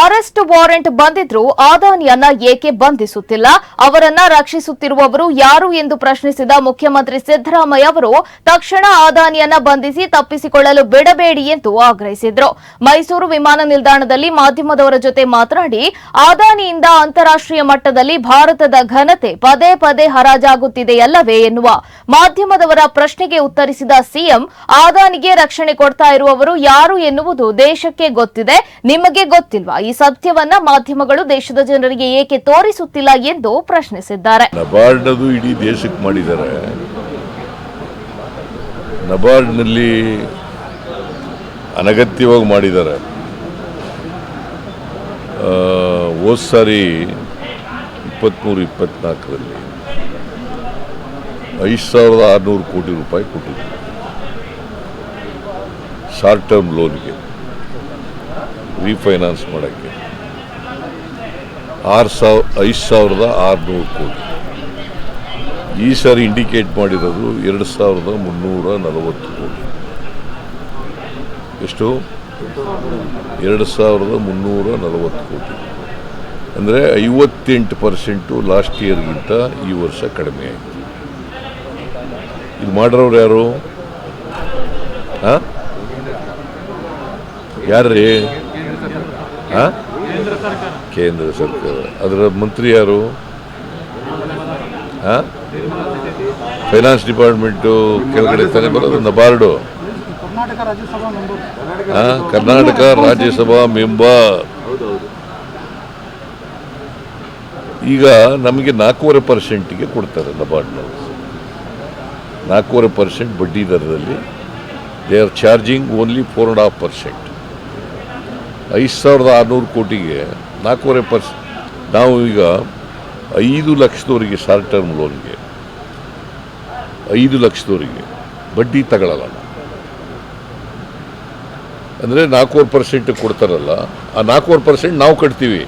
Arrest warrant ಬಂದಿದ್ರೂ ಅದಾನಿಯನ್ನ ಏಕೆ ಬಂಧಿಸುತ್ತಿಲ್ಲ? ಅವರನ್ನ ರಕ್ಷಿಸುತ್ತಿರುವವರು ಯಾರು ಎಂದು ಪ್ರಶ್ನಿಸಿದ ಮುಖ್ಯಮಂತ್ರಿ ಸಿದ್ದರಾಮಯ್ಯ ಅವರು ತಕ್ಷಣ ಅದಾನಿಯನ್ನ ಬಂಧಿಸಿ ತಪ್ಪಿಸಿಕೊಳ್ಳಲು ಬಿಡಬೇಡಿ ಎಂದು ಆಗ್ರಹಿಸಿದರು. ಮೈಸೂರು ವಿಮಾನ ನಿಲ್ದಾಣದಲ್ಲಿ ಮಾಧ್ಯಮದವರ ಜೊತೆ ಮಾತನಾಡಿ, ಅದಾನಿಯಿಂದ ಅಂತಾರಾಷ್ಟ್ರೀಯ ಮಟ್ಟದಲ್ಲಿ ಭಾರತದ ಘನತೆ ಪದೇ ಪದೇ ಹರಾಜಾಗುತ್ತಿದೆಯಲ್ಲವೇ ಎನ್ನುವ ಮಾಧ್ಯಮದವರ ಪ್ರಶ್ನೆಗೆ ಉತ್ತರಿಸಿದ ಸಿಎಂ, ಅದಾನಿಗೆ ರಕ್ಷಣೆ ಕೊಡ್ತಾ ಇರುವವರು ಯಾರು ಎನ್ನುವುದು ದೇಶಕ್ಕೆ ಗೊತ್ತಿದೆ, ನಿಮಗೆ ಗೊತ್ತಿಲ್ವಾ? ಈ ಸತ್ಯವನ್ನ ಮಾಧ್ಯಮಗಳು ದೇಶದ ಜನರಿಗೆ ಏಕೆ ತೋರಿಸುತ್ತಿಲ್ಲ ಎಂದು ಪ್ರಶ್ನಿಸಿದ್ದಾರೆ. ನಬಾರ್ಡ್ ಅದು ಇಡೀ ದೇಶಕ್ಕೆ ಮಾಡಿದ್ದಾರೆ. ನಬಾರ್ಡ್ನಲ್ಲಿ ಅನಗತ್ಯವಾಗಿ ಮಾಡಿದ್ದಾರೆ. ಹೋದ ಸಾರಿ 23-24ರಲ್ಲಿ 5,600 ಕೋಟಿ ರೂಪಾಯಿ ಕೊಟ್ಟಿದ್ರು ಶಾರ್ಟ್ ಟರ್ಮ್ ಲೋನ್ಗೆ ರೀಫೈನಾನ್ಸ್ ಮಾಡೋಕ್ಕೆ. 5,600 ಕೋಟಿ. ಈ ಸಾರಿ ಇಂಡಿಕೇಟ್ ಮಾಡಿರೋದು 2,340 ಕೋಟಿ. ಎಷ್ಟು? 2,340 ಕೋಟಿ. ಅಂದರೆ 58% ಲಾಸ್ಟ್ ಇಯರ್ಗಿಂತ ಈ ವರ್ಷ ಕಡಿಮೆ ಆಯಿತು. ಇದು ಮಾಡಿರೋರು ಯಾರು? ಯಾರ್ರೀ? ಕೇಂದ್ರ ಸರ್ಕಾರ. ಅದರ ಮಂತ್ರಿ ಯಾರು? ಫೈನಾನ್ಸ್ ಡಿಪಾರ್ಟ್ಮೆಂಟು ಕೆಳಗಡೆ ತಾನೇ ಬರೋದು. NABARD Karnataka Rajya Sabha member. ಈಗ ನಮಗೆ 4.5% ಕೊಡ್ತಾರೆ ನಬಾರ್ಡ್ನಲ್ಲಿ. 4.5% ಬಡ್ಡಿ ದರದಲ್ಲಿ ದೇ ಆರ್ ಚಾರ್ಜಿಂಗ್ ಓನ್ಲಿ 4.5%. 5,600 ಕೋಟಿಗೆ 4.5%. ನಾವು ಈಗ 5 ಲಕ್ಷದವರಿಗೆ ಶಾರ್ಟ್ ಟರ್ಮ್ ಲೋನ್ಗೆ 5 ಲಕ್ಷದವರಿಗೆ ಬಡ್ಡಿ ತಗೊಳ್ಳಲ್ಲ. ಅಂದರೆ 4.5% ಕೊಡ್ತಾರಲ್ಲ, ಆ 4.5% ನಾವು ಕಟ್ತೀವಿ.